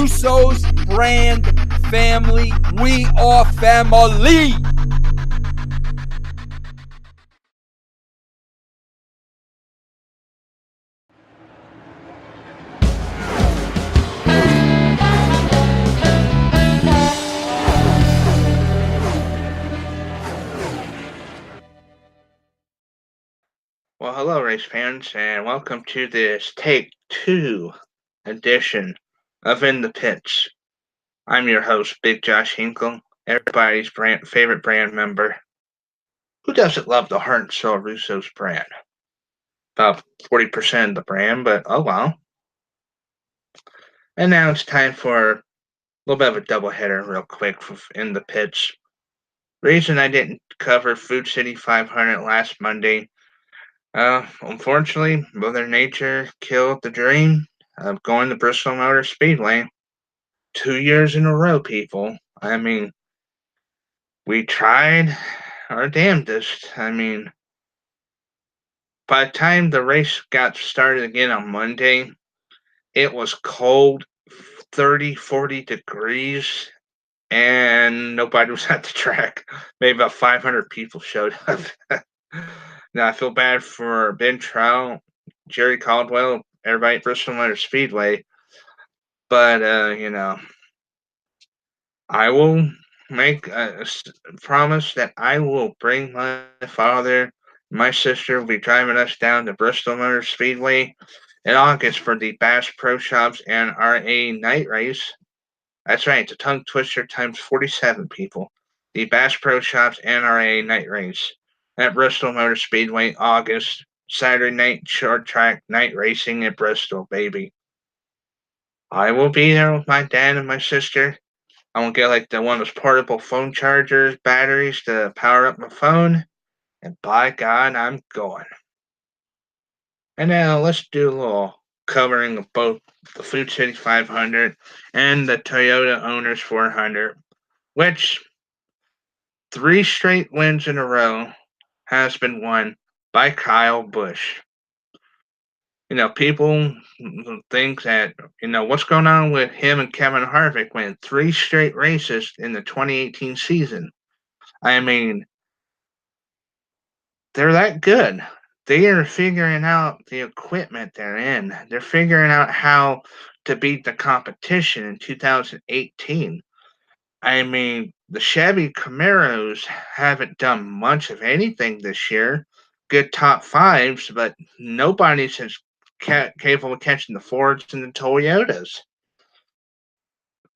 Russos brand family. We are family. Well, hello, race fans, and welcome to this Take 2 edition of In the Pits. I'm your host, Big Josh Hinkle, everybody's favorite brand member. Who doesn't love the heart and soul Russo's brand? About 40% of the brand, but oh well. And now it's time for a little bit of a doubleheader, real quick, In the Pits. Reason I didn't cover Food City 500 last Monday. Unfortunately, Mother Nature killed the dream of going to Bristol Motor Speedway 2 years in a row, people. I mean, we tried our damnedest. I mean, by the time the race got started again on Monday, it was cold, 30, 40 degrees, and nobody was at the track. Maybe about 500 people showed up. Now, I feel bad for Ben Trout, Jerry Caldwell, everybody at Bristol Motor Speedway, but, I will make a promise that I will bring my father, my sister will be driving us down to Bristol Motor Speedway in August for the Bass Pro Shops and RA night race. That's right, it's a tongue twister times 47, people. The Bass Pro Shops and RA night race at Bristol Motor Speedway, August. Saturday night short track night racing at Bristol, baby. I will be there with my dad and my sister. I won't get like one of those portable phone chargers, batteries to power up my phone. And by God, I'm going. And now let's do a little covering of both the Food City 500 and the Toyota Owners 400, which 3 straight wins in a row has been won by Kyle Busch. People think that, what's going on with him and Kevin Harvick winning 3 straight races in the 2018 season. I mean, they're that good. They are figuring out the equipment they're in. They're figuring out how to beat the competition in 2018. I mean, the Chevy Camaros haven't done much of anything this year. Good top fives, but nobody's as capable of catching the Fords and the Toyotas.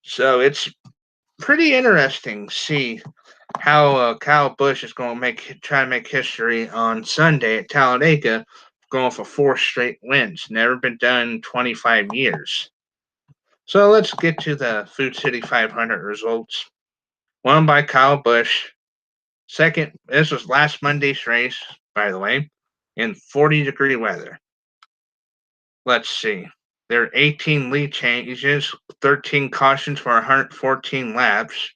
So it's pretty interesting to see how Kyle Busch is going to try to make history on Sunday at Talladega, going for 4 straight wins. Never been done in 25 years. So let's get to the Food City 500 results. Won by Kyle Busch. Second, this was last Monday's race, by the way, in 40-degree weather. Let's see. There are 18 lead changes, 13 cautions for 114 laps.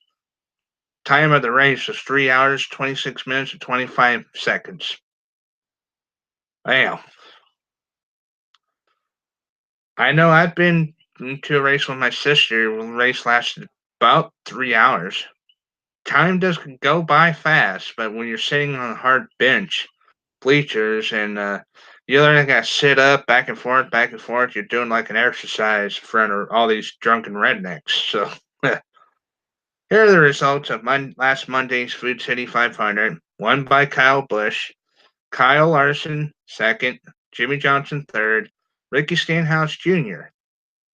Time of the race was 3 hours, 26 minutes, and 25 seconds. Wow. I know I've been to a race with my sister. The race lasted about 3 hours. Time does go by fast, but when you're sitting on a hard bench, bleachers, and you literally got to sit up, back and forth, you're doing like an exercise in front of all these drunken rednecks. So here are the results of last Monday's Food City 500, won by Kyle Busch, Kyle Larson second, Jimmy Johnson third, Ricky Stenhouse Jr.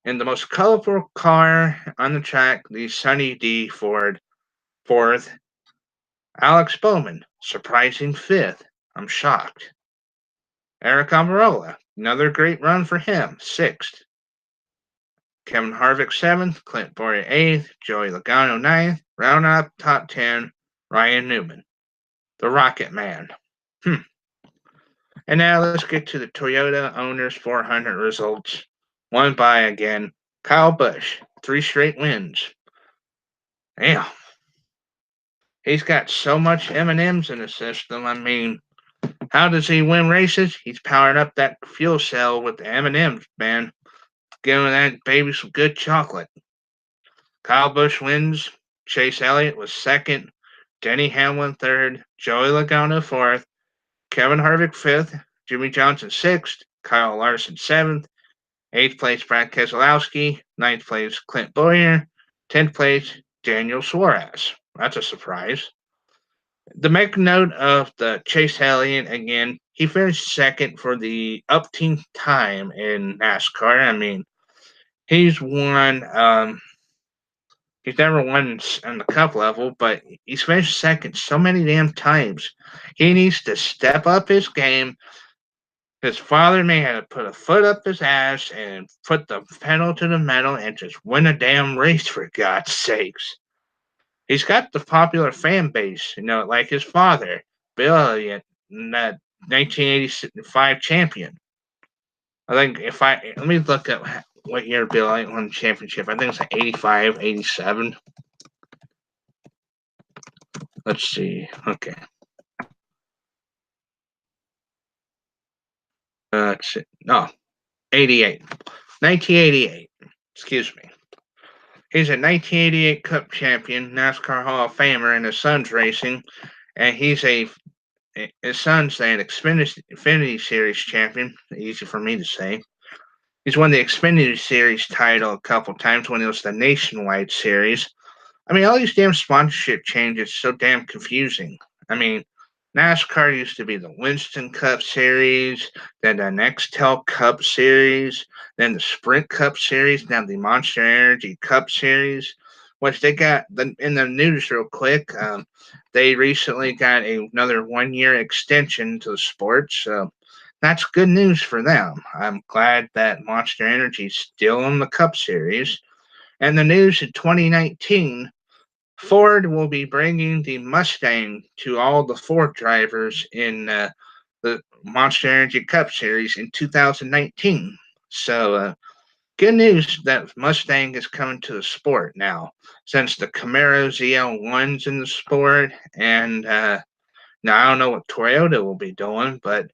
In the most colorful car on the track, the Sunny D Ford fourth, Alex Bowman surprising fifth. I'm shocked. Eric Almirola, another great run for him, sixth. Kevin Harvick seventh, Clint Bowyer eighth, Joey Logano ninth, round up top 10, Ryan Newman, the Rocket Man. And now let's get to the Toyota Owners 400 results. Won by, again, Kyle Busch, 3 straight wins. Damn. He's got so much M&Ms in the system. I mean, how does he win races? He's powering up that fuel cell with the M&Ms, man. Giving that baby some good chocolate. Kyle Busch wins. Chase Elliott was second. Denny Hamlin third. Joey Logano fourth. Kevin Harvick fifth. Jimmy Johnson sixth. Kyle Larson seventh. Eighth place, Brad Keselowski. Ninth place, Clint Bowyer. 10th place, Daniel Suarez. That's a surprise. To make note of the Chase Elliott again, he finished second for the upteenth time in NASCAR. I mean, he's won. He's never won on the cup level, but he's finished second so many damn times. He needs to step up his game. His father may have to put a foot up his ass and put the pedal to the metal and just win a damn race, for God's sakes. He's got the popular fan base, like his father, Bill Elliott, that 1985 champion. I think let me look at what year Bill Elliott won the championship. I think it's like 85, 87. Let's see. Okay. Let's see. No, 88. 1988. Excuse me. He's a 1988 Cup champion, NASCAR Hall of Famer in his son's racing, and his son's an Xfinity Series champion. Easy for me to say. He's won the Xfinity Series title a couple times when it was the Nationwide Series. I mean, all these damn sponsorship changes so damn confusing. I mean, NASCAR used to be the Winston Cup Series, then the Nextel Cup Series, then the Sprint Cup Series, now the Monster Energy Cup Series, which they got in the news real quick. They recently got another 1-year extension to the sport, so that's good news for them. I'm glad that Monster Energy is still in the Cup Series. And the news in 2019, Ford will be bringing the Mustang to all the Ford drivers in the Monster Energy Cup Series in 2019. So, good news that Mustang is coming to the sport now, since the Camaro ZL1's in the sport. And now I don't know what Toyota will be doing, but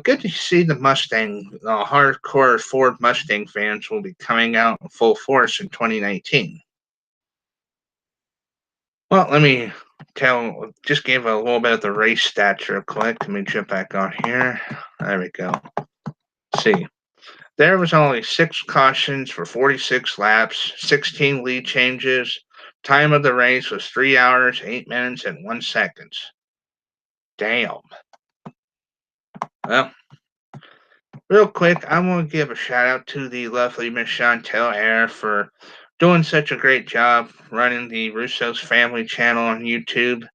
good to see the Mustang. The hardcore Ford Mustang fans will be coming out in full force in 2019. Well, let me just give a little bit of the race stats real quick. Let me jump back on here. There we go. See, there was only 6 cautions for 46 laps, 16 lead changes. Time of the race was 3 hours, 8 minutes, and 1 second. Damn. Well, real quick, I want to give a shout out to the lovely Miss Chantel Air for doing such a great job running the Russos family channel on YouTube.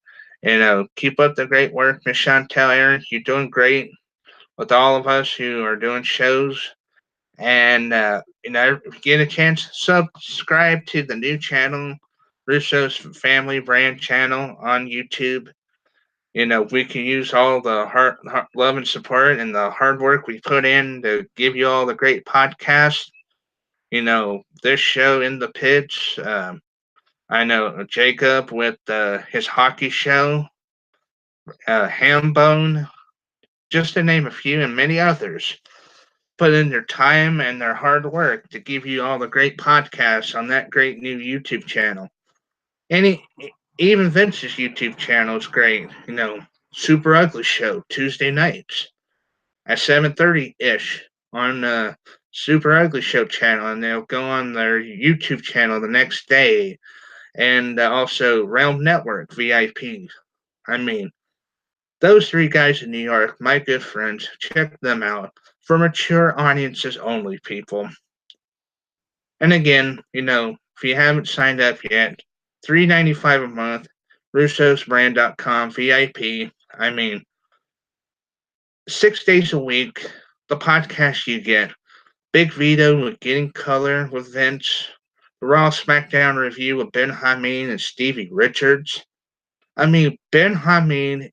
And keep up the great work, Miss Chantel Air. You're doing great with all of us who are doing shows. And if you get a chance, subscribe to the new channel, Russos Family Brand channel on YouTube. We can use all the heart, love and support and the hard work we put in to give you all the great podcasts. This show in the pits. I know Jacob with his hockey show, Hambone, just to name a few, and many others. Put in their time and their hard work to give you all the great podcasts on that great new YouTube channel. Even Vince's YouTube channel is great. Super Ugly Show Tuesday nights at 7:30-ish on Super Ugly Show channel, and they'll go on their YouTube channel the next day, and also Realm Network VIP. I mean, those 3 guys in New York, my good friends, check them out for mature audiences only, people. And again, if you haven't signed up yet, $3.95 a month, russosbrand.com VIP. I mean, 6 days a week, the podcast you get. Big Vito with Getting Color with Vince. The Raw SmackDown review with Ben Hameen and Stevie Richards. I mean, Ben Hameen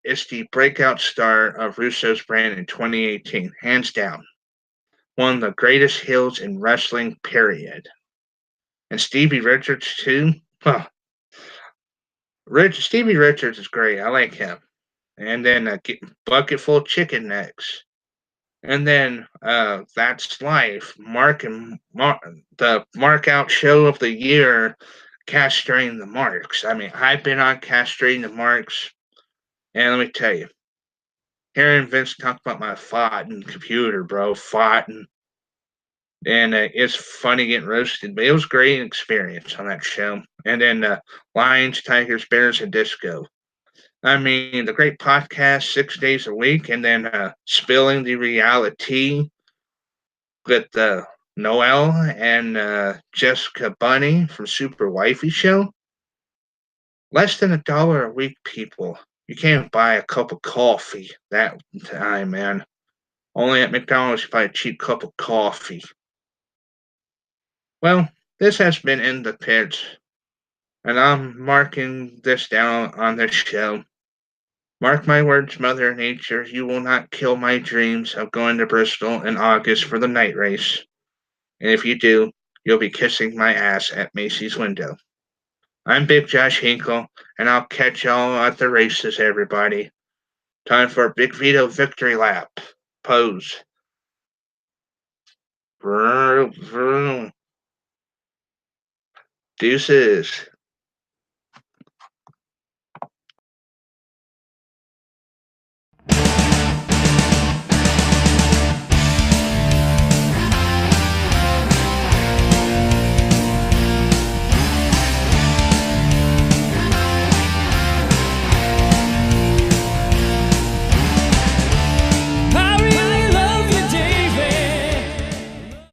is the breakout star of Russo's Brand in 2018, hands down. One of the greatest heels in wrestling, period. And Stevie Richards, too. Huh. Stevie Richards is great. I like him. And then a bucket full of chicken necks. And then That's Life. The Mark Out Show of the Year castrating the marks. I mean, I've been on castrating the marks, and let me tell you, hearing Vince talk about my fighting computer, bro, fighting, and it's funny getting roasted, but it was a great experience on that show. And then Lions, Tigers, Bears, and Disco. I mean, the great podcast 6 days a week, and then spilling the reality with Noel and Jessica Bunny from Super Wifey Show. Less than $1 a week, people. You can't buy a cup of coffee that time, man. Only at McDonald's you buy a cheap cup of coffee. Well, this has been In the Pits, and I'm marking this down on this show. Mark my words, Mother Nature, you will not kill my dreams of going to Bristol in August for the night race. And if you do, you'll be kissing my ass at Macy's window. I'm Big Josh Hinkle, and I'll catch y'all at the races, everybody. Time for a Big Vito victory lap. Pose. Vroom, vroom. Deuces.